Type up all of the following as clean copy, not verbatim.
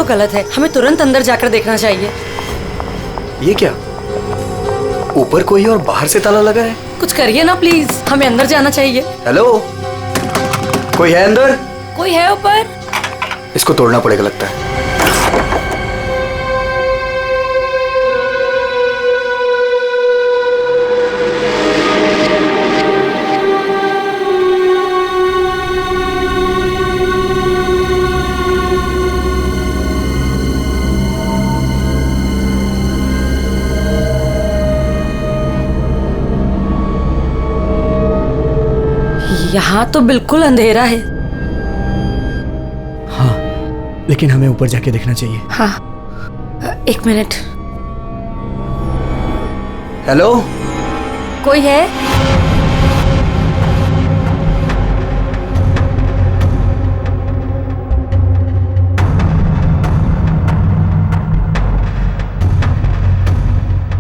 तो गलत है, हमें तुरंत अंदर जाकर देखना चाहिए। ये क्या, ऊपर कोई और बाहर से ताला लगा है? कुछ करिए ना प्लीज, हमें अंदर जाना चाहिए। हेलो, कोई है अंदर? कोई है ऊपर? इसको तोड़ना पड़ेगा लगता है। यहाँ तो बिल्कुल अंधेरा है। हाँ, लेकिन हमें ऊपर जाके देखना चाहिए। हाँ, एक मिनट। हेलो, कोई है?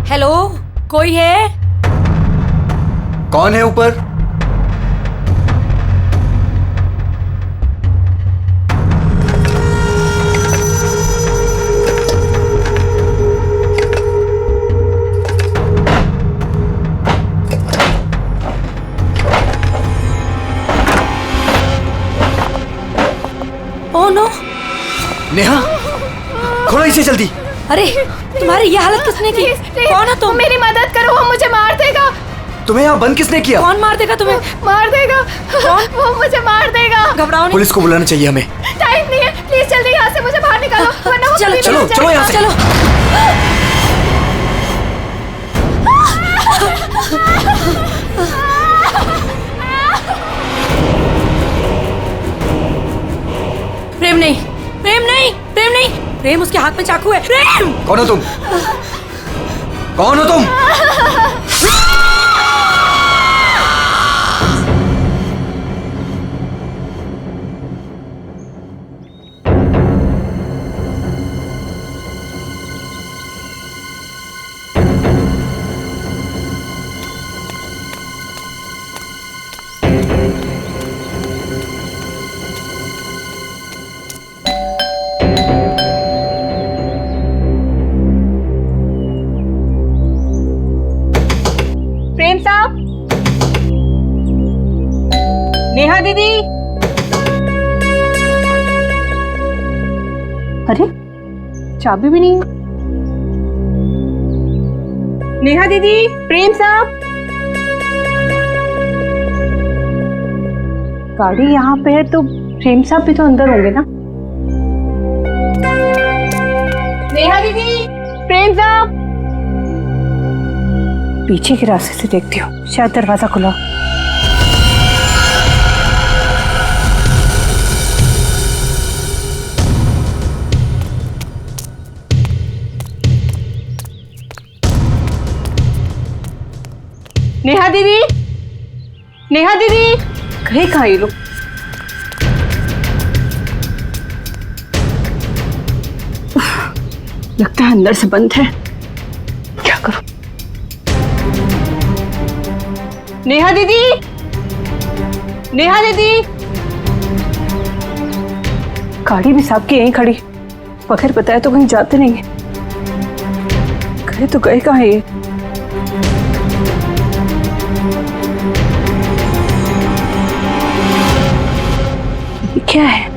हेलो, कोई है? कौन है ऊपर? Oh no! नेहा, खोलो इसे जल्दी। अरे, तुम्हारी ये हालत किसने की? कौन हो तुम? मेरी मदद करो, वो मुझे मार देगा। तुम्हें यहाँ बंद किसने किया? कौन मार देगा तुम्हें? मार देगा। कौन? वो मुझे मार देगा। घबराओ नहीं। पुलिस को बुलाना चाहिए हमें। टाइम नहीं है, प्लीज जल्दी यहाँ से मुझे बाहर निकालो, वरना वो चलो, कभी चलो, मिल चलो जाएगा। यहाँ से। चलो। प्रेम नहीं, प्रेम नहीं, प्रेम नहीं, प्रेम उसके हाथ में चाकू है। प्रेम! कौन हो तुम? कौन हो तुम? प्रेम साहब, नेहा दीदी। अरे, चाबी भी नहीं है। नेहा दीदी, प्रेम साहब। गाड़ी यहाँ पे है तो प्रेम साहब भी तो अंदर होंगे ना। नेहा दीदी, प्रेम साहब। पीछे के रास्ते से देखती हूँ, शायद दरवाजा खुला। नेहा दीदी, नेहा दीदी, कहीं कहाँ ये लोग? लगता है अंदर से बंद है। क्या करूं? नेहा दीदी, नेहा दीदी। गाड़ी भी साहब की यहीं खड़ी, बगैर बताए तो कहीं जाते नहीं है। गए तो गए कहाँ ये? क्या है?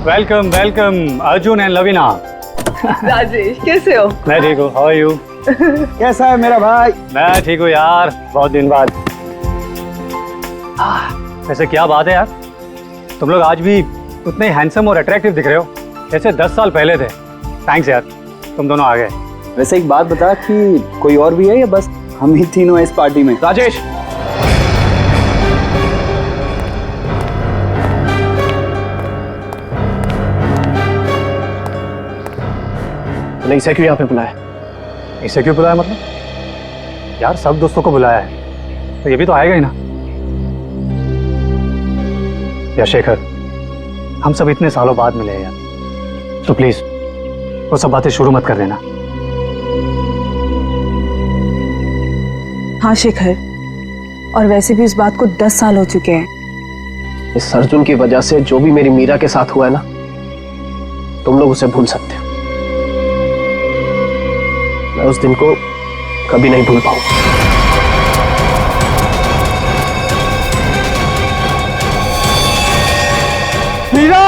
Welcome welcome Arjun and Lavina. Rajesh कैसे हो? मैं ठीक हूँ, हाउ आर यू? कैसा है मेरा भाई? मैं ठीक हूँ यार, बहुत दिन बाद। वैसे क्या बात है यार, तुम लोग आज भी उतने हैंडसम और अट्रैक्टिव दिख रहे हो जैसे 10 साल पहले थे। थैंक्स यार, तुम दोनों आ गए। वैसे एक बात बता कि कोई और भी है या बस हम ही तीनों हैं इस पार्टी में? राजेश, तूने इसे क्यों यहाँ पे बुलाया? इसे क्यों बुलाया मतलब? यार सब दोस्तों को बुलाया है तो ये भी तो आएगा ही ना। या शेखर, हम सब इतने सालों बाद मिले हैं यार, तो प्लीज वो सब बातें शुरू मत कर देना। हाँ शेखर, और वैसे भी उस बात को 10 साल हो चुके हैं। इस अर्जुन की वजह से जो भी मेरी मीरा के साथ हुआ है ना, तुम लोग उसे भूल सकते हो। मैं उस दिन को कभी नहीं भूल पाऊंगा। मीरा!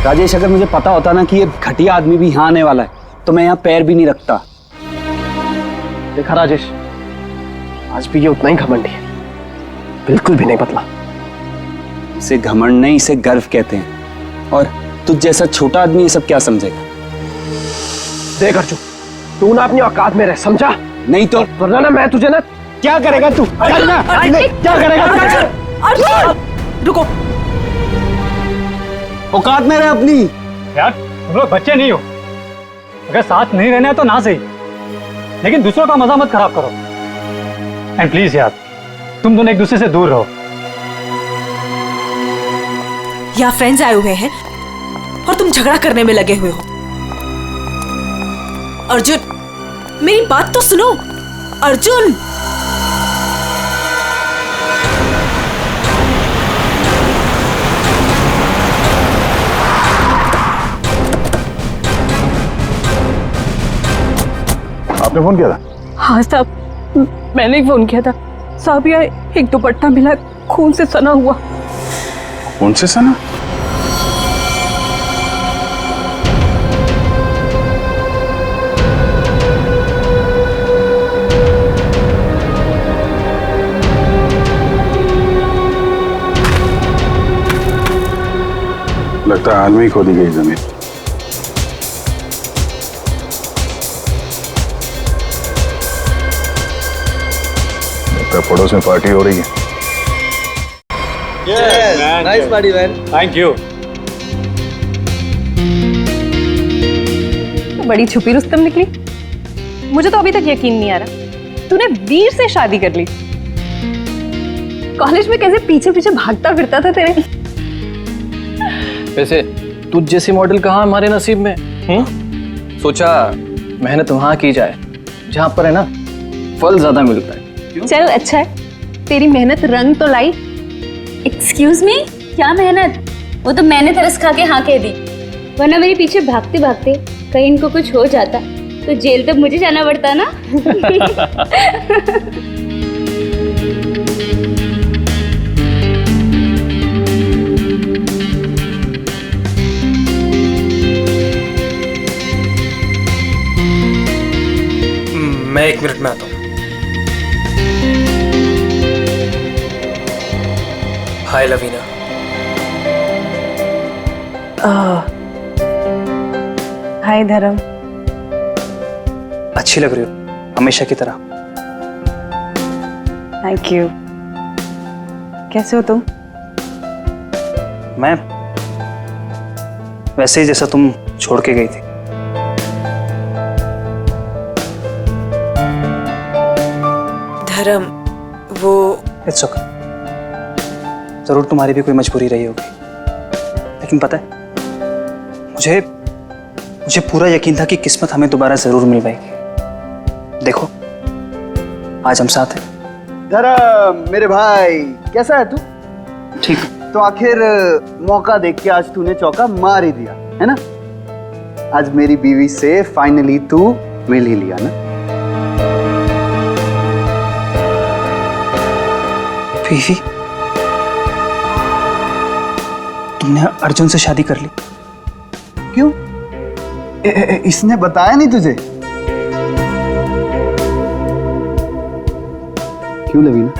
राजेश, अगर मुझे पता होता ना कि ये घटिया आदमी भी यहाँ आने वाला है तो मैं यहाँ पैर भी नहीं रखता। देखा राजेश, आज भी ये उतना ही घमंडी है, बिल्कुल भी नहीं बदला। इसे घमंड नहीं, इसे गर्व कहते हैं। और तुझ जैसा छोटा आदमी ये सब क्या समझेगा? देख अर्जुन, तू ना अपनी औकात में रह, समझा? नहीं तो वरना ना मैं तुझे ना। क्या करेगा तू? करना क्या करेगा? अर्जुन रुको। औकात में रह अपनी। यार तुम लोग बच्चे नहीं हो, अगर साथ नहीं रहना है तो ना सही, लेकिन दूसरों का मजा मत खराब करो। एंड प्लीज यार, तुम दोनों एक दूसरे से दूर रहो। यहाँ फ्रेंड्स आए हुए हैं और तुम झगड़ा करने में लगे हुए हो। अर्जुन, मेरी बात तो सुनो। अर्जुन, आपने फोन किया था? हाँ साहब, मैंने ही फोन किया था। साहब यार, एक दुपट्टा मिला, खून से सना हुआ। कौन से सना? लगता है हाल में ही खोदी गई जमीन। लगता है पड़ोस में पार्टी हो रही है। Nice party man. Thank you. तो बड़ी छुपी रुस्तम निकली। मुझे तो अभी तक यकीन नहीं आ रहा तूने वीर से शादी कर ली। कॉलेज में कैसे पीछे पीछे भागता फिरता था तेरे। वैसे तुझ जैसी मॉडल कहाँ हमारे नसीब में? सोचा मेहनत वहां की जाए जहां पर है ना फल ज्यादा मिलता है। चल अच्छा है, तेरी मेहनत रंग तो लाई। एक्सक्यूज मी, क्या मेहनत? वो तो मैंने तरस खा के हाँ कह दी, वरना मेरे पीछे भागते भागते कहीं इनको कुछ हो जाता तो जेल तक मुझे जाना पड़ता ना। मैं 1 मिनट में आता हूँ। हाय लवीना। हाय धर्म। अच्छी लग रही हो हमेशा की तरह। Thank you. कैसे हो तुम? मैं वैसे ही जैसा तुम छोड़ के गई थी। धर्म, वो इट्स ओके। जरूर तुम्हारी भी कोई मजबूरी रही होगी, लेकिन पता है मुझे पूरा यकीन था कि किस्मत हमें दोबारा जरूर मिल पाएगी। देखो आज हम साथ हैं। धर्म मेरे भाई, कैसा है तू? ठीक। तो आखिर मौका देख के आज तूने चौका मार ही दिया है ना। आज मेरी बीवी से फाइनली तू मिल ही लिया ना। बीवी? तुमने अर्जुन से शादी कर ली। क्यों? इसने बताया नहीं तुझे? क्यों लवीना,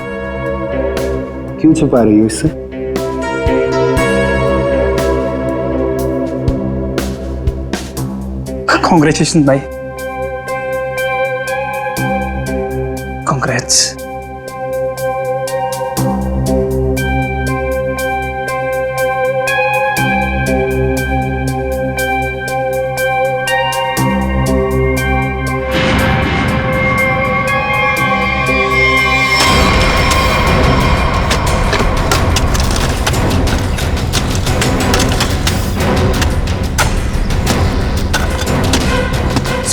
क्यों छुपा रही हो इससे? कॉन्ग्रेचुलेशन भाई, कॉन्ग्रेट्स।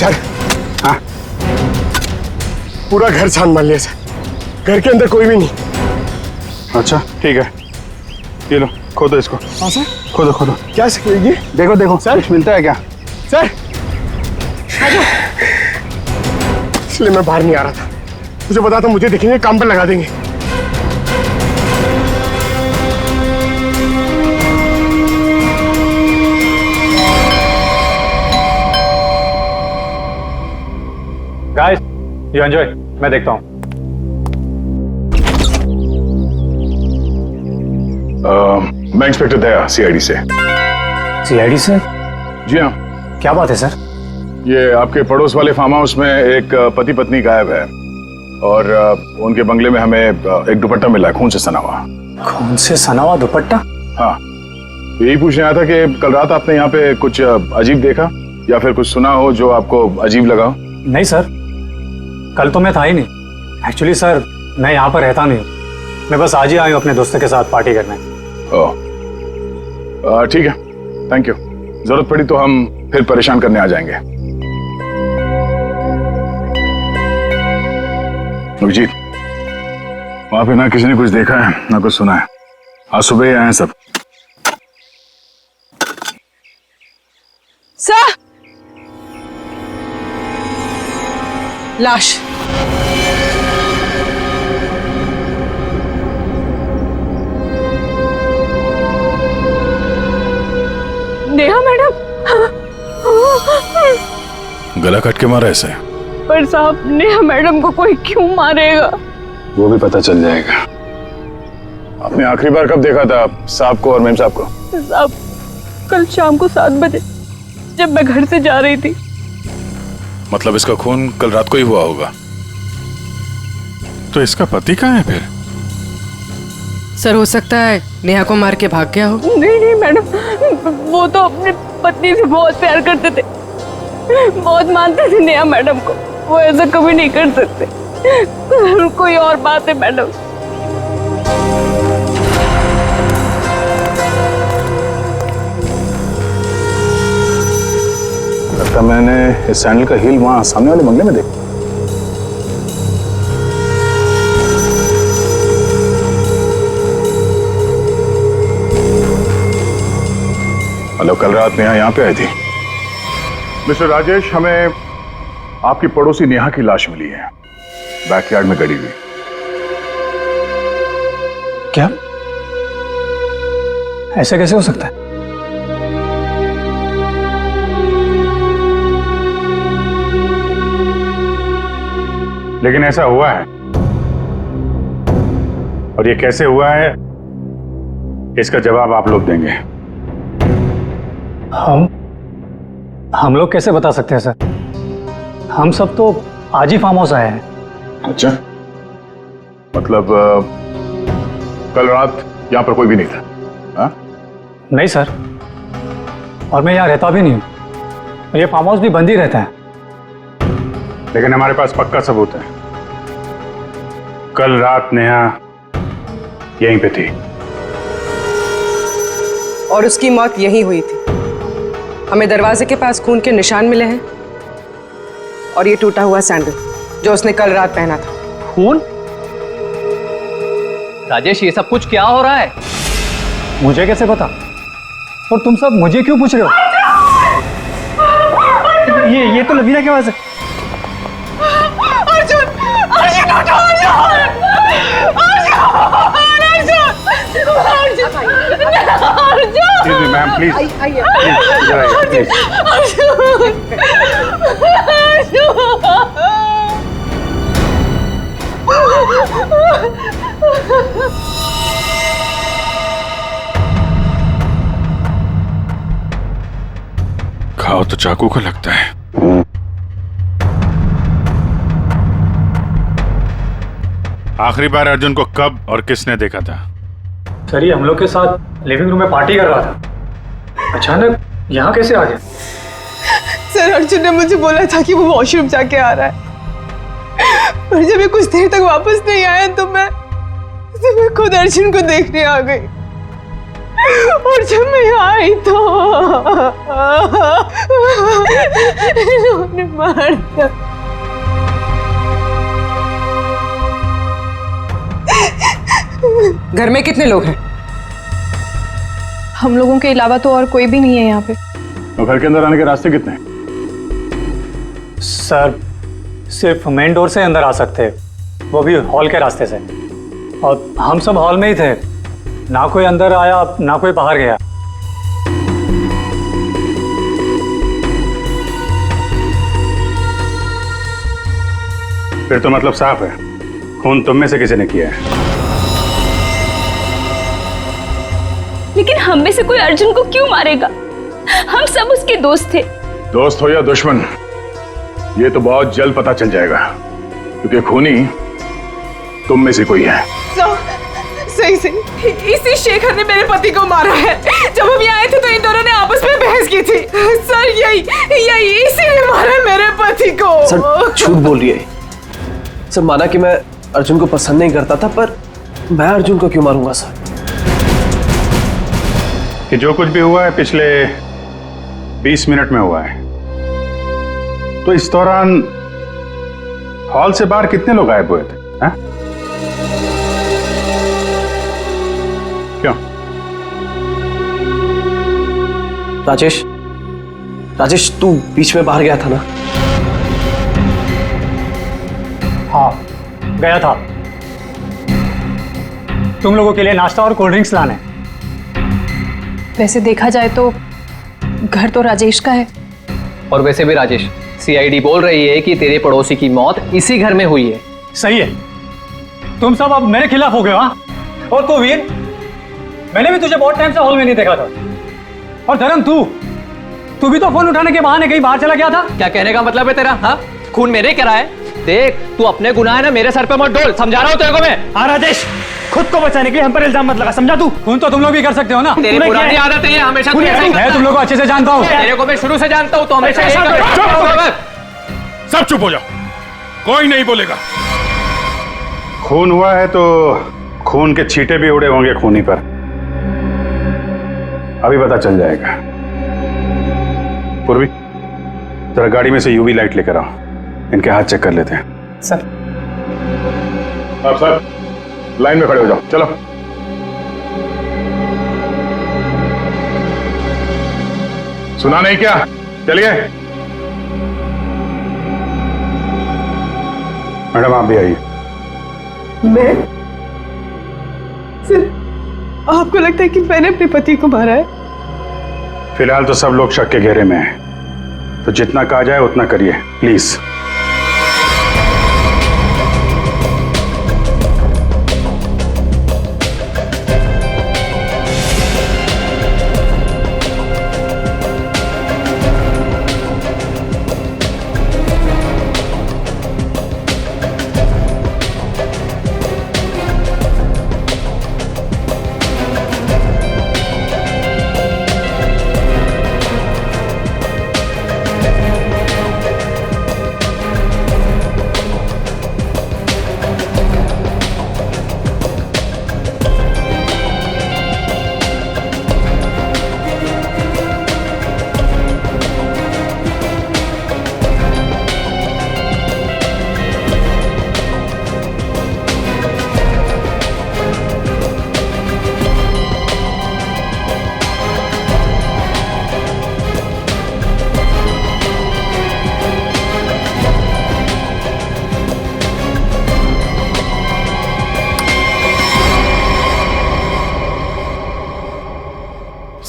सर, हाँ, पूरा घर छान मार लिया सर, घर के अंदर कोई भी नहीं। अच्छा ठीक है, ये लो खोदो इसको। हाँ सर। खोदो खोदो। क्या सर ये? देखो देखो सर। कुछ मिलता है क्या? सर इसलिए मैं बाहर नहीं आ रहा था, मुझे पता था मुझे देखेंगे काम पर लगा देंगे। गाइस, यू एंजॉय, मैं देखता हूँ। मैं इंस्पेक्टर दया, सीआईडी से। सीआईडी से? जी हाँ। क्या बात है सर? ये आपके पड़ोस वाले फार्म हाउस में एक पति पत्नी गायब है और उनके बंगले में हमें एक दुपट्टा मिला है, खून से सना हुआ। खून से सना हुआ दुपट्टा? हाँ, यही पूछने आया था कि कल रात आपने यहाँ पे कुछ अजीब देखा या फिर कुछ सुना हो जो आपको अजीब लगा हो? नहीं सर, कल तो मैं था ही नहीं। एक्चुअली सर, मैं यहाँ पर रहता नहीं, मैं बस आज ही आया हूँ अपने दोस्तों के साथ पार्टी करने। ओह, ठीक है, थैंक यू। जरूरत पड़ी तो हम फिर परेशान करने आ जाएंगे। अभिजीत, वहां पे ना किसी ने कुछ देखा है ना कुछ सुना है। आज सुबह ही आए हैं सब। सर, लाश। नेहा मैडम। गला कट के मारा ऐसे? पर साहब, नेहा मैडम को कोई क्यों मारेगा? वो भी पता चल जाएगा। आपने आखिरी बार कब देखा था साहब को और मेम साहब को? साहब, कल शाम को 7 बजे जब मैं घर से जा रही थी। मतलब इसका खून कल रात को ही हुआ होगा। तो इसका पति कहाँ है फिर? सर, हो सकता है नेहा को मार के भाग गया हो। नहीं मैडम, वो तो अपनी पत्नी से बहुत प्यार करते थे, बहुत मानते थे नेहा मैडम को। वो ऐसा कभी नहीं कर सकते। कोई और बात है मैडम। लगता मैंने इस सैंडल का हील वहां सामने वाले बंगले में देखा। हेलो, कल रात नेहा यहाँ पे आई थी। मिस्टर राजेश, हमें आपकी पड़ोसी नेहा की लाश मिली है, बैकयार्ड में गड़ी हुई। क्या? ऐसा कैसे हो सकता है? लेकिन ऐसा हुआ है, और ये कैसे हुआ है इसका जवाब आप लोग देंगे। हम लोग कैसे बता सकते हैं सर? हम सब तो आज ही फार्म हाउस आए हैं। अच्छा, मतलब कल रात यहाँ पर कोई भी नहीं था? हाँ? नहीं सर, और मैं यहाँ रहता भी नहीं हूँ। ये फार्म हाउस भी बंद ही रहता है। लेकिन हमारे पास पक्का सबूत है। कल रात नेहा यहीं पे थी और उसकी मौत यहीं हुई थी। हमें दरवाजे के पास खून के निशान मिले हैं और ये टूटा हुआ सैंडल जो उसने कल रात पहना था। खून? राजेश, ये सब कुछ क्या हो रहा है? मुझे कैसे पता? और तुम सब मुझे क्यों पूछ रहे हो? ये तो लवीना की आवाज है। अर्जुन, अर्जुन उठो, Arjun! Arjun! Arjun! Excuse me, ma'am, please. Please, इधर आइए, please. खाओ तो चाकू को लगता है। आखिरी बार अर्जुन को कब और किसने देखा था? सर ये हम लोग के साथ लिविंग रूम में पार्टी कर रहा था, अचानक यहाँ कैसे आ गया? सर अर्जुन ने मुझे बोला था कि वो वॉशरूम जाके आ रहा है, पर जब ये कुछ देर तक वापस नहीं आया तो मैं खुद अर्जुन को देखने आ गई। और जब मैं यहाँ आई तो इन्होंने मार दिया। घर में कितने लोग हैं? हम लोगों के अलावा तो और कोई भी नहीं है यहाँ पे। तो घर के अंदर आने के रास्ते कितने हैं? सर सिर्फ मेन डोर से अंदर आ सकते हैं, वो भी हॉल के रास्ते से, और हम सब हॉल में ही थे, ना कोई अंदर आया ना कोई बाहर गया। फिर तो मतलब साफ है, खून तुम में से किसी ने किया है। लेकिन हम में से कोई अर्जुन को क्यों मारेगा? हम सब उसके दोस्त थे। दोस्त हो या दुश्मन, ये तो बहुत जल्द पता चल जाएगा, क्योंकि खूनी तुम में से कोई है। सही सही, इसी शेखर ने मेरे पति को मारा है। जब हम यहाँ आए थे तो इन दोनों ने आपस में बहस की थी। सर यही इसी ने मारा मेरे पति को। सर झूठ बोल रही है। सर माना कि मैं अर्जुन को पसंद नहीं करता था, पर मैं अर्जुन को क्यों मारूंगा सर? कि जो कुछ भी हुआ है पिछले 20 मिनट में हुआ है, तो इस दौरान हॉल से बाहर कितने लोग गायब हुए थे? हैं? क्यों? राजेश तू बीच में बाहर गया था ना? हाँ गया था, तुम लोगों के लिए नाश्ता और कोल्ड ड्रिंक्स लाने। वैसे देखा जाए तो घर तो राजेश का है। और वैसे भी राजेश, सीआईडी बोल रही है कि तेरे पड़ोसी की मौत इसी घर में हुई है। सही है, तुम सब अब मेरे खिलाफ हो गए। हाँ, और तो वीर, मैंने भी तुझे बहुत टाइम से हॉल में नहीं देखा था। और धर्म तू भी तो फोन उठाने के बहाने कहीं बाहर चला गया था। क्या कहने का मतलब है तेरा? हाँ, खून मेरे करा है। देख तू अपने गुनाह है ना मेरे सर पे मत डोल, समझा रहा हूँ तेरे को मैं। हाँ राजेश, खुद को बचाने के लिए हम पर इल्जाम मत लगा, समझा तू? खून तो तुम लोग भी कर सकते हो ना। तेरी पुरानी आदत है ये, हमेशा मैं तुम लोग को अच्छे से जानता हूँ। तेरे को मैं शुरू से जानता हूँ, तो हमेशा सब चुप हो जाओ, कोई नहीं बोलेगा। खून हुआ है तो खून के छींटे भी उड़े होंगे खूनी पर, अभी पता चल जाएगा। पूर्वी जरा गाड़ी में से यूवी लाइट लेकर आओ, इनके हाथ चेक कर लेते हैं। सर आप सर लाइन में खड़े हो जाओ, चलो। सुना नहीं क्या? चलिए मैडम आप भी आइए। मैं? सर आपको लगता है कि मैंने अपने पति को मारा है? फिलहाल तो सब लोग शक के घेरे में हैं, तो जितना कहा जाए उतना करिए प्लीज।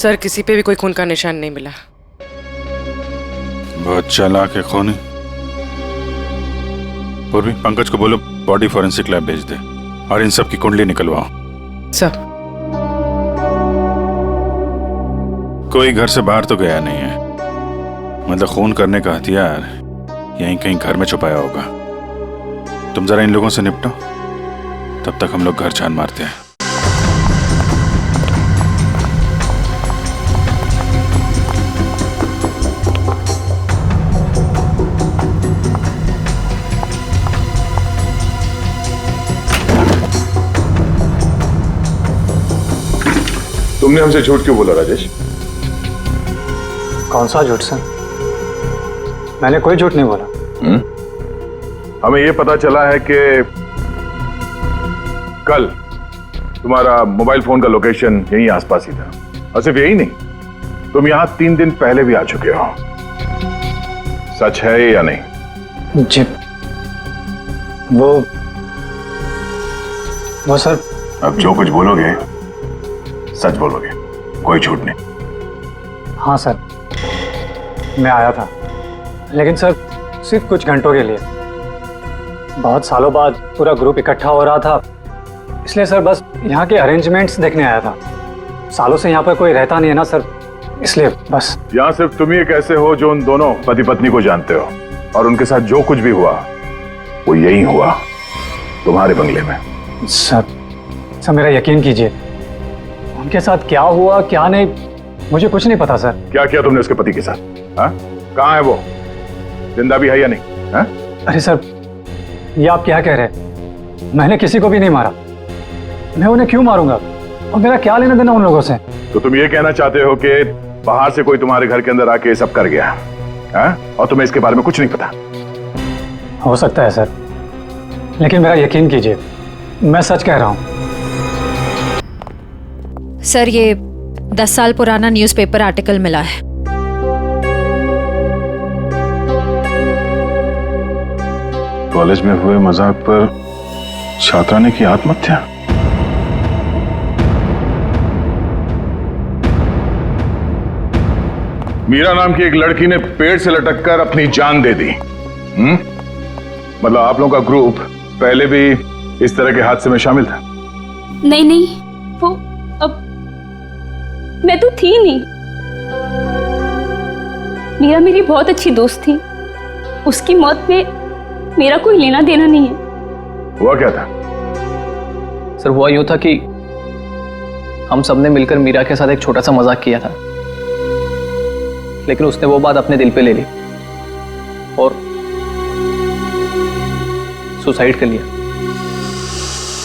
सर किसी पे भी कोई खून का निशान नहीं मिला। बहुत चालाक है खूनी। पूर्वी, पंकज को बोलो बॉडी फॉरेंसिक लैब भेज दे और इन सब की कुंडली निकलवाओ। सर कोई घर से बाहर तो गया नहीं है, मतलब खून करने का हथियार यहीं कहीं घर में छुपाया होगा। तुम जरा इन लोगों से निपटो, तब तक हम लोग घर छान मारते हैं। तुमने हमसे झूठ क्यों बोला राजेश? कौन सा झूठ सर? मैंने कोई झूठ नहीं बोला। हमें यह पता चला है कि कल तुम्हारा मोबाइल फोन का लोकेशन यहीं आसपास ही था, और सिर्फ यही नहीं, तुम यहां 3 दिन पहले भी आ चुके हो। सच है या नहीं? जी वो सर। अब जो कुछ बोलोगे सच बोलोगे, कोई झूठ नहीं। हाँ सर, मैं आया था, लेकिन सर सिर्फ कुछ घंटों के लिए। बहुत सालों बाद पूरा ग्रुप इकट्ठा हो रहा था, इसलिए सर बस यहाँ के अरेंजमेंट्स देखने आया था। सालों से यहाँ पर कोई रहता नहीं है ना सर, इसलिए बस। यहाँ सिर्फ तुम ही कैसे हो जो उन दोनों पति पत्नी को जानते हो, और उनके साथ जो कुछ भी हुआ वो यही हुआ, तुम्हारे बंगले में। सर मेरा यकीन कीजिए, उनके साथ क्या हुआ क्या नहीं मुझे कुछ नहीं पता सर। क्या किया तुमने उसके पति के साथ? कहाँ है वो? जिंदा भी है या नहीं? हा? अरे सर, ये आप क्या कह रहे हैं? मैंने किसी को भी नहीं मारा। मैं उन्हें क्यों मारूंगा? और मेरा क्या लेना देना उन लोगों से? तो तुम ये कहना चाहते हो कि बाहर से कोई तुम्हारे घर के अंदर आके ये सब कर गया, हा? और तुम्हें इसके बारे में कुछ नहीं पता? हो सकता है सर, लेकिन मेरा यकीन कीजिए, मैं सच कह रहा हूं। सर ये 10 साल पुराना न्यूज़पेपर आर्टिकल मिला है। कॉलेज में हुए मजाक पर छात्रा ने की आत्महत्या। मीरा नाम की एक लड़की ने पेड़ से लटककर अपनी जान दे दी। मतलब आप लोगों का ग्रुप पहले भी इस तरह के हादसे में शामिल था? नहीं नहीं, वो अब मैं तो थी नहीं। मीरा मेरी बहुत अच्छी दोस्त थी, उसकी मौत में मेरा कोई लेना देना नहीं है। हुआ क्या था? सर हुआ यूं था कि हम सबने मिलकर मीरा के साथ एक छोटा सा मजाक किया था, लेकिन उसने वो बात अपने दिल पे ले ली और सुसाइड कर लिया।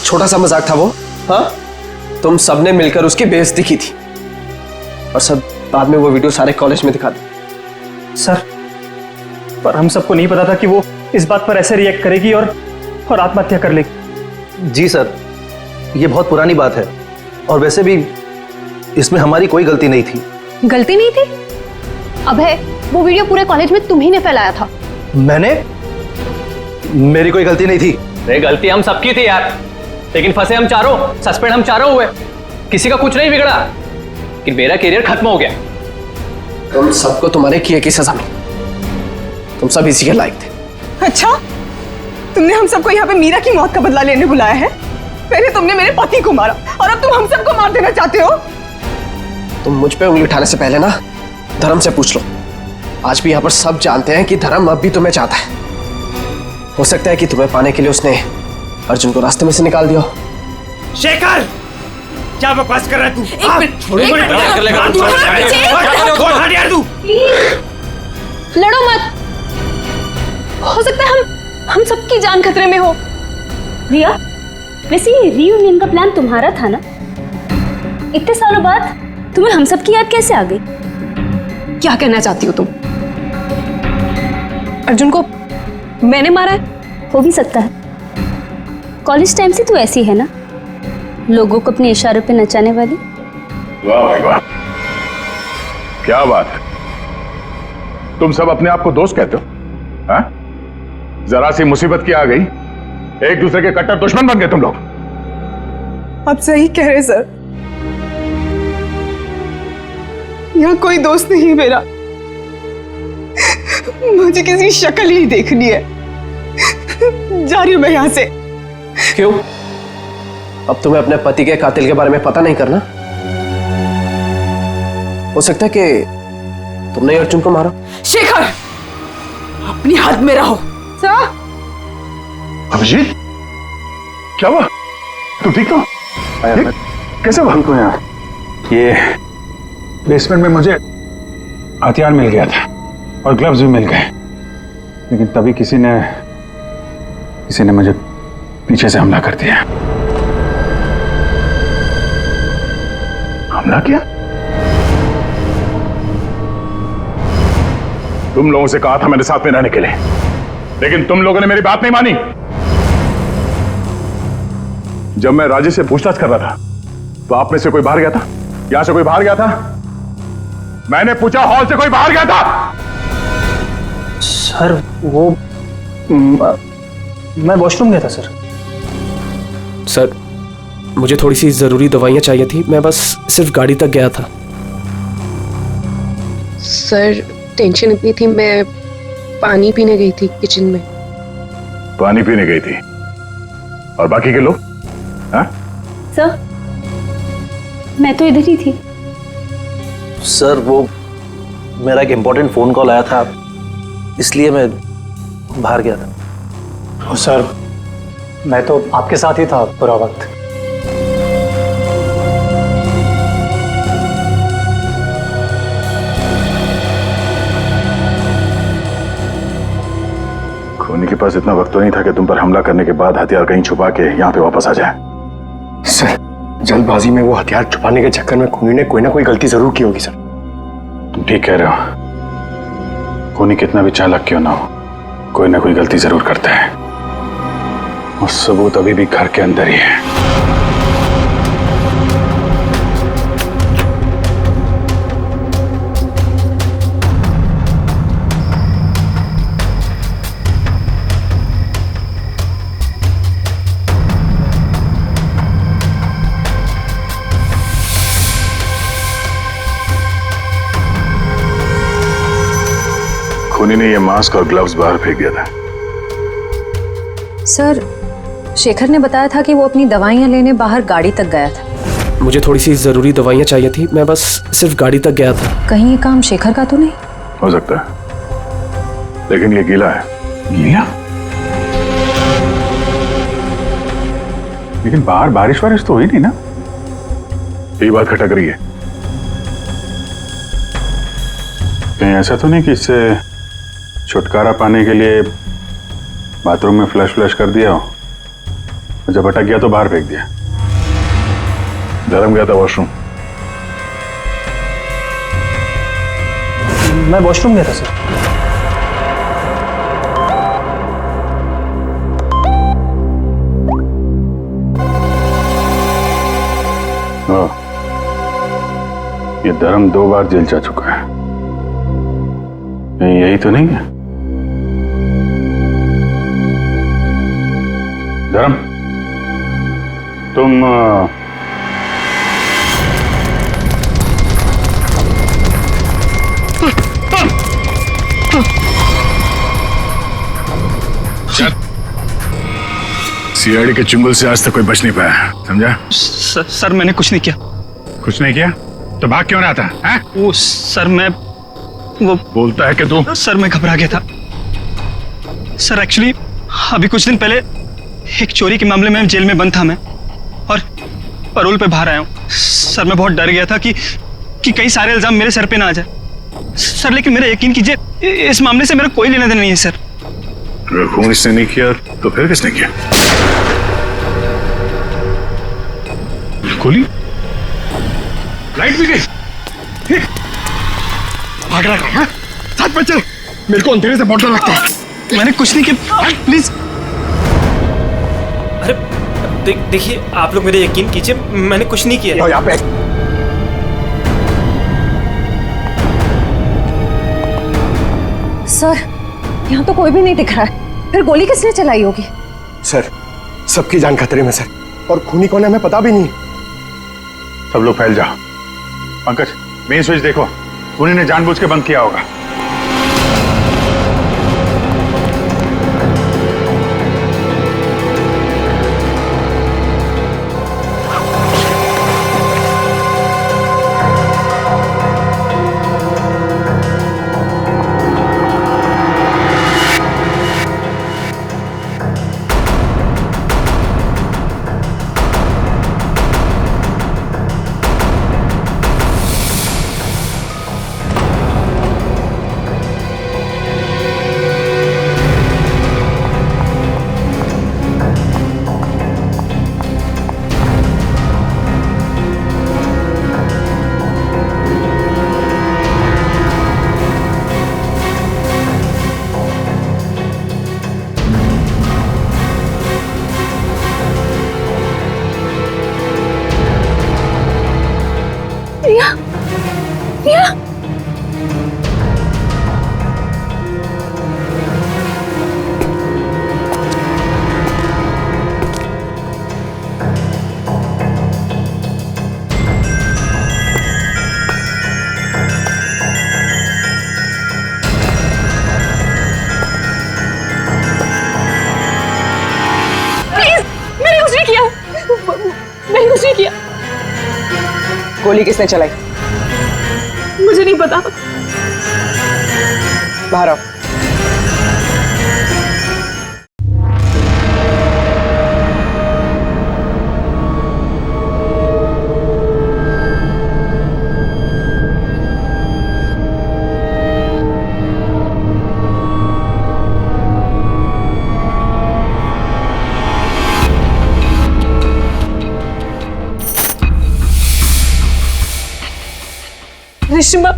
छोटा सा मजाक था वो? हाँ, तुम सबने मिलकर उसकी बेइज्जती की थी और सब बाद में वो वीडियो सारे कॉलेज में दिखा दी। सर पर हम सबको नहीं पता था कि वो इस बात पर ऐसे रिएक्ट करेगी और आत्महत्या कर लेगी। जी सर, ये बहुत पुरानी बात है और वैसे भी इसमें हमारी कोई गलती नहीं थी। गलती नहीं थी? अभय, वो वीडियो पूरे कॉलेज में तुम ही ने फैलाया था। मैंने? मेरी कोई गलती नहीं थी। अरे गलती हम सबकी थी यार, लेकिन फंसे हम चारों, सस्पेंड हम चारों हुए। किसी का कुछ नहीं बिगड़ा, लेकिन मेरा करियर खत्म हो गया। तुम सबको तुम्हारे किए की सजा मिली, तुम सब इसी के लायक थे। अच्छा, तुमने हम सबको यहाँ पे मीरा की मौत का बदला लेने बुलाया है? पहले तुमने मेरे पति को मारा और अब तुम हम सबको मार देना चाहते हो? तुम मुझ पे उंगली उठाने से पहले ना धर्म से पूछ लो। आज भी यहाँ पर सब जानते हैं कि धर्म अब भी तुम्हें चाहता है। हो सकता है कि तुम्हें पाने के लिए उसने अर्जुन को रास्ते में से निकाल दिया हो। शेखर, क्या बकवास कर रहा है तू? लड़ो मत, हो सकता है हम सबकी जान खतरे में हो। रिया, वैसे ये रीयूनियन का प्लान तुम्हारा था ना? इतने सालों बाद तुम्हें हम सब की याद कैसे आ गई? क्या कहना चाहती हो तुम? अर्जुन को मैंने मारा है? हो भी सकता है। कॉलेज टाइम से तू ऐसी है ना, लोगों को अपने इशारों पे नचाने वाली। वाह भाई वाह, क्या बात है। तुम सब अपने आप को दोस्त कहते हो? हाँ? जरा सी मुसीबत की आ गई, एक दूसरे के कट्टर दुश्मन बन गए तुम लोग। आप सही कह रहे सर, यहाँ कोई दोस्त नहीं मेरा। मुझे किसी की शक्ल ही देखनी है। जा रही हूं मैं यहाँ से। क्यों? अब तुम्हें अपने पति के कातिल के बारे में पता नहीं करना? हो सकता है कि तुमने ही अर्जुन को मारा। शेखर, अपनी हद में रहो। सर, अभिजीत, क्या हुआ? तुम ठीक हो? कैसे भाग को यहाँ? ये बेसमेंट में मुझे हथियार मिल गया था और ग्लव्स भी मिल गए, लेकिन तभी किसी ने मुझे पीछे से हमला कर दिया। हमला किया? तुम लोगों से कहा था मेरे साथ में रहने के लिए, लेकिन तुम लोगों ने मेरी बात नहीं मानी। जब मैं राजेश से पूछताछ कर रहा था तो आप में से कोई बाहर गया था? यहां से कोई बाहर गया था? मैंने पूछा, हॉल से कोई बाहर गया था? सर वो मैं वॉशरूम गया था सर। सर मुझे थोड़ी सी जरूरी दवाइयां चाहिए थी, मैं बस सिर्फ गाड़ी तक गया था। सर टेंशन इतनी थी, मैं पानी पीने गई थी किचन में। पानी पीने गई थी? और बाकी के लोग? हाँ? सर मैं तो इधर ही थी। सर वो मेरा एक इम्पोर्टेंट फोन कॉल आया था, इसलिए मैं बाहर गया था। सर मैं तो आपके साथ ही था पूरा वक्त। खूनी के पास इतना वक्त तो नहीं था कि तुम पर हमला करने के बाद हथियार कहीं छुपा के यहाँ पे वापस आ जाए। सर जल्दबाजी में वो हथियार छुपाने के चक्कर में खूनी ने कोई ना कोई गलती जरूर की होगी सर। तुम ठीक कह रहे हो। खूनी कितना भी चालाक क्यों ना हो, कोई ना कोई गलती जरूर करता है, और सबूत अभी भी घर के अंदर ही है। खूनी ने ये मास्क और ग्लव्स बाहर फेंक दिया था। सर शेखर ने बताया था कि वो अपनी दवाइयां लेने बाहर गाड़ी तक गया था। मुझे थोड़ी सी जरूरी दवाइयां चाहिए थी, मैं बस सिर्फ गाड़ी तक गया था। कहीं ये काम शेखर का तो नहीं? हो सकता है, लेकिन ये गीला है। गीला? लेकिन बाहर बारिश वारिश तो हुई नहीं ना? यही बात खटक रही है। कहीं ऐसा तो नहीं कि इससे छुटकारा पाने के लिए बाथरूम में फ्लश कर दिया हो, जब अटक गया तो बाहर फेंक दिया? धर्म गया था वॉशरूम? मैं वॉशरूम गया था सर। ये धर्म 2 बार जेल जा चुका है, यही तो नहीं है? धर्म तुम सीआईडी के चुंगल से आज तक कोई बच नहीं पाया, समझा? सर मैंने कुछ नहीं किया। कुछ नहीं किया तो भाग क्यों रहा था? हैं? वो सर मैं वो बोलता है कि तू? सर मैं घबरा गया था सर। एक्चुअली अभी कुछ दिन पहले एक चोरी के मामले में जेल में बंद था मैं, और पैरोल पे बाहर आया हूँ सर। मैं बहुत डर गया था कि कई सारे इल्जाम मेरे सर पे ना आ जाए सर, लेकिन मेरा यकीन कीजिए इस मामले से मेरा कोई लेना देना नहीं है सर। अगर खून इसने नहीं किया तो फिर किसने किया? गोली? लाइट भी गई? भाग रहा है? साथ में चल, मेरे को अंधेरे से बहुत डर लगता है। मैंने कुछ नहीं किया, प्लीज। अरे देखिए आप लोग मेरे यकीन कीजिए, मैंने कुछ नहीं किया। यहाँ पे सर यहाँ तो कोई भी नहीं दिख रहा है, फिर गोली किसने चलाई होगी? सर सबकी जान खतरे में सर, और खूनी कौन है हमें पता भी नहीं। सब लोग फैल जाओ। पंकज मेन स्विच देखो। उन्हीं ने जानबूझ के बंद किया होगा। प्रिया, प्रिया, प्लीज, मैंने कुछ नहीं किया, मैंने कुछ नहीं किया। गोली किसने चलाई? मुझे नहीं पता। बाहर आओ। रेशमा,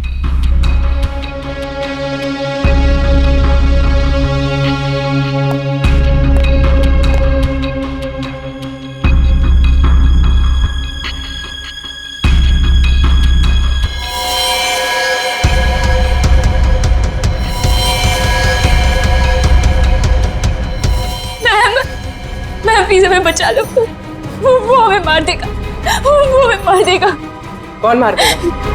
मैम प्लीज हमें बचा लो। वो हमें मार देगा, वो हमें मार देगा। कौन मार देगा?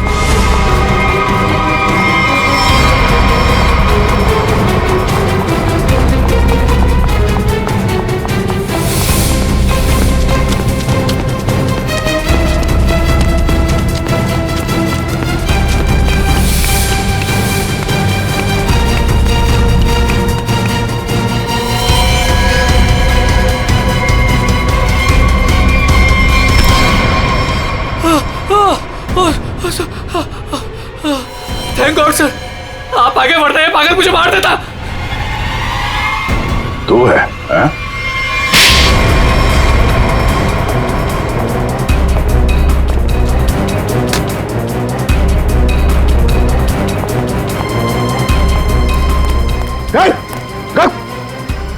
थैंक गॉड सर, आप आगे बढ़ रहे हैं, पागल मुझे मार देता। तू है, हाँ?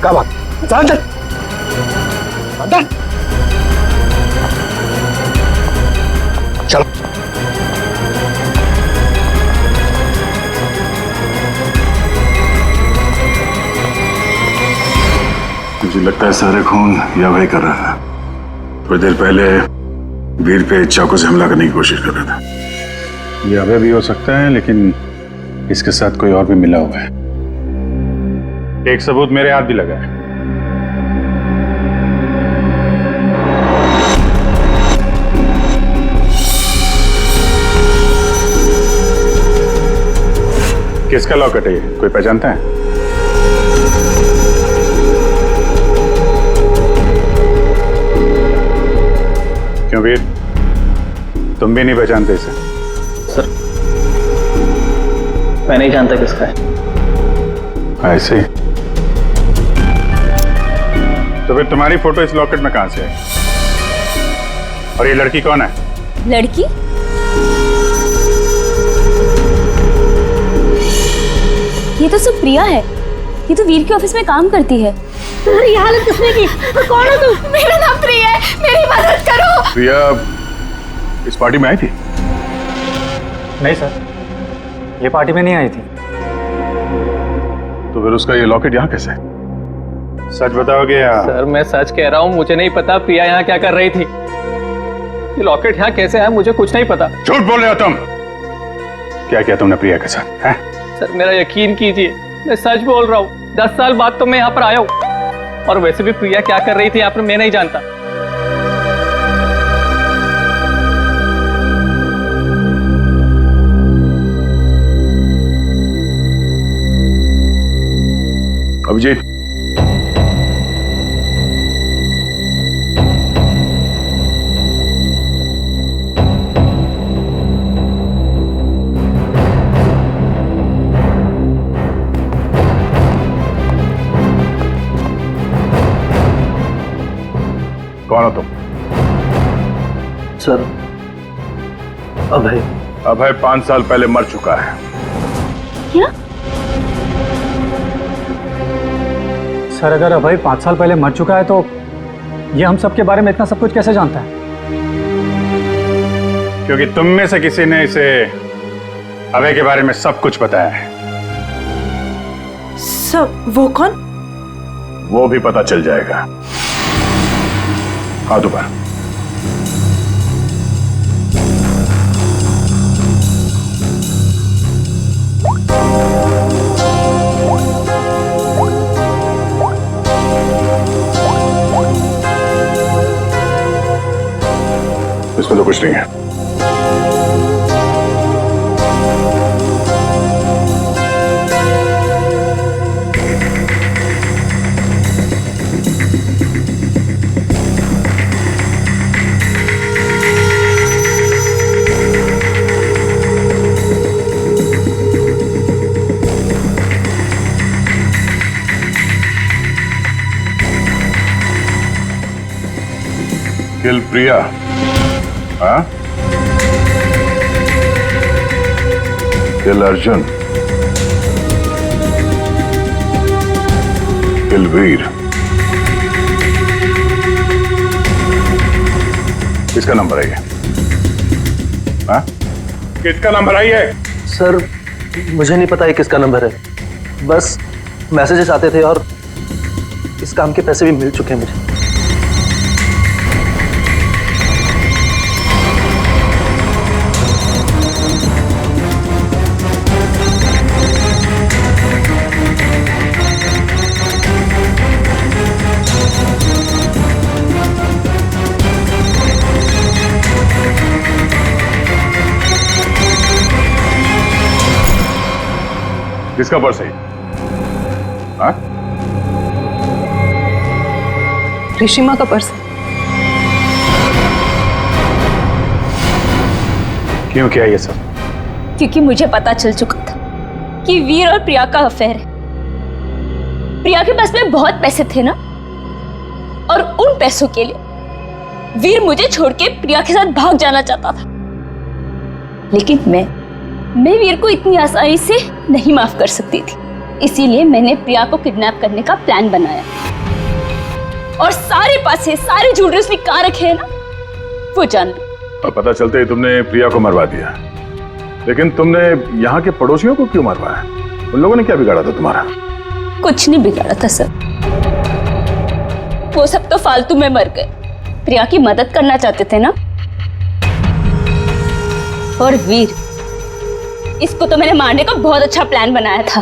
क्या बात? अंदर अंदर चलो। मुझे लगता है सारे खून या वही कर रहा था। थोड़ी देर पहले वीर पे चाकू से हमला करने की कोशिश कर रहा था। ये अभय भी हो सकता है, लेकिन इसके साथ कोई और भी मिला हुआ है। एक सबूत मेरे हाथ भी लगा है। किसका लॉकेट है ये? कोई पहचानता है? क्यों वीर, तुम भी नहीं पहचानते इसे? सर, मैं नहीं जानता किसका है। ऐसे तो फिर तुम्हारी फोटो इस लॉकेट में कहां से है? और ये लड़की कौन है? लड़की? ये तो सब प्रिया है। ये तो वीर के ऑफिस में काम करती है। तुम्हारी ये हालत किसने की? कौन हो तुम? मेरा नाम प्रिया है, मेरी मदद करो। प्रिया इस पार्टी में आई थी? नहीं सर, ये पार्टी में नहीं आई थी। तो फिर उसका ये लॉकेट यहाँ कैसे है? सच बताओगे या? सर मैं सच कह रहा हूँ, मुझे नहीं पता प्रिया यहाँ क्या कर रही थी। ये लॉकेट यहाँ कैसे है मुझे कुछ नहीं पता। झूठ बोल रहे हो तुम। क्या किया तुमने प्रिया के साथ है? सर मेरा यकीन कीजिए, मैं सच बोल रहा हूँ। 10 साल बाद तो मैं यहाँ पर आया हूँ, और वैसे भी प्रिया क्या कर रही थी यहाँ पर मैं नहीं जानता। अभिजीत, कौन हो तुम? सर अभय। अभय 5 साल पहले मर चुका है। क्या? सर अगर अभय 5 साल पहले मर चुका है तो ये हम सब के बारे में इतना सब कुछ कैसे जानता है? क्योंकि तुम में से किसी ने इसे अभय के बारे में सब कुछ बताया है। सब? वो कौन? वो भी पता चल जाएगा। हाथ ऊपर। इसमें तो कुछ नहीं है। किल प्रिया, हाँ? किल अर्जुन, किल वीर। किसका नंबर है ये? हाँ? किसका नंबर है ये? सर मुझे नहीं पता ये किसका नंबर है, बस मैसेजेस आते थे और इस काम के पैसे भी मिल चुके हैं मुझे। किसका पर्स है? हाँ? ऋषिमा का पर्स। क्यों किया ये सब? क्योंकि मुझे पता चल चुका था कि वीर और प्रिया का अफेयर है। प्रिया के पास में बहुत पैसे थे ना, और उन पैसों के लिए वीर मुझे छोड़ के प्रिया के साथ भाग जाना चाहता था। लेकिन मैं वीर को इतनी आसानी से नहीं माफ कर सकती थी, इसीलिए मैंने प्रिया को किडनैप करने का प्लान बनाया। और सारे पैसे, सारे ज्वेलरी उसने कहाँ रखे हैं ना, वो जान लो। और पता चलते ही तुमने प्रिया को मरवा दिया, लेकिन तुमने यहाँ के पड़ोसियों को क्यों मरवाया? उन लोगों ने क्या बिगाड़ा था तुम्हारा? कुछ नहीं बिगाड़ा था सर, वो सब तो फालतू में मर गए। प्रिया की मदद करना चाहते थे ना। और वीर, इसको तो मैंने मारने का बहुत अच्छा प्लान बनाया था।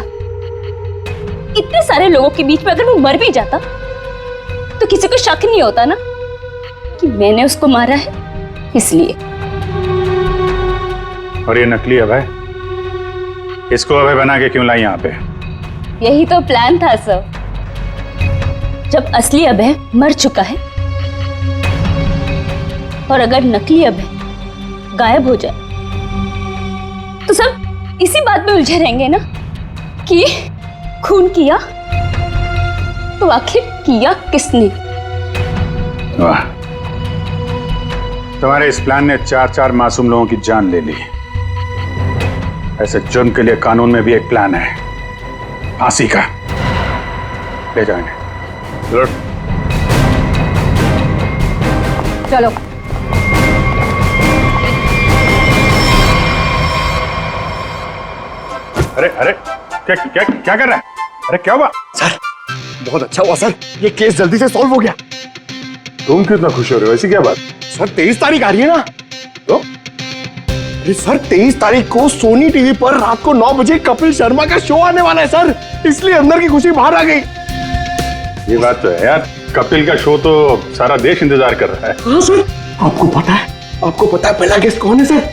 इतने सारे लोगों के बीच में अगर वो मर भी जाता तो किसी को शक नहीं होता ना कि मैंने उसको मारा है, इसलिए। और ये नकली अभय, इसको अभय बना के क्यों लाई यहाँ पे? यही तो प्लान था सर। जब असली अभय मर चुका है और अगर नकली अभय गायब हो जाए तो सब इसी बात में उलझे रहेंगे ना कि खून किया तो आखिर किया किसने। वाह, तुम्हारे इस प्लान ने 4 मासूम लोगों की जान ले ली। ऐसे जुर्म के लिए कानून में भी एक प्लान है, फांसी का। ले जाओ इन्हें। चलो। अरे अरे, क्या क्या क्या कर रहा है? अरे क्या हुआ? सर बहुत अच्छा हुआ सर, ये केस जल्दी से सॉल्व हो गया। तुम कितना खुश हो रहे हो? ऐसी क्या बात? सर 23 तारीख आ रही है ना, अरे सर 23 तारीख को सोनी टीवी पर रात को 9 बजे कपिल शर्मा का शो आने वाला है सर, इसलिए अंदर की खुशी बाहर आ गई। ये बात तो है यार, कपिल का शो तो सारा देश इंतजार कर रहा है। हाँ सर, आपको पता है पहला गेस्ट कौन है sir?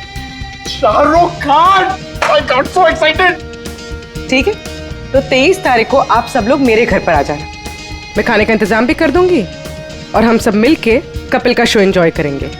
Shahrukh Khan. I got so excited। ठीक है, तो 23 तारीख को आप सब लोग मेरे घर पर आ जाना। मैं खाने का इंतजाम भी कर दूंगी और हम सब मिलके कपिल का शो एंजॉय करेंगे।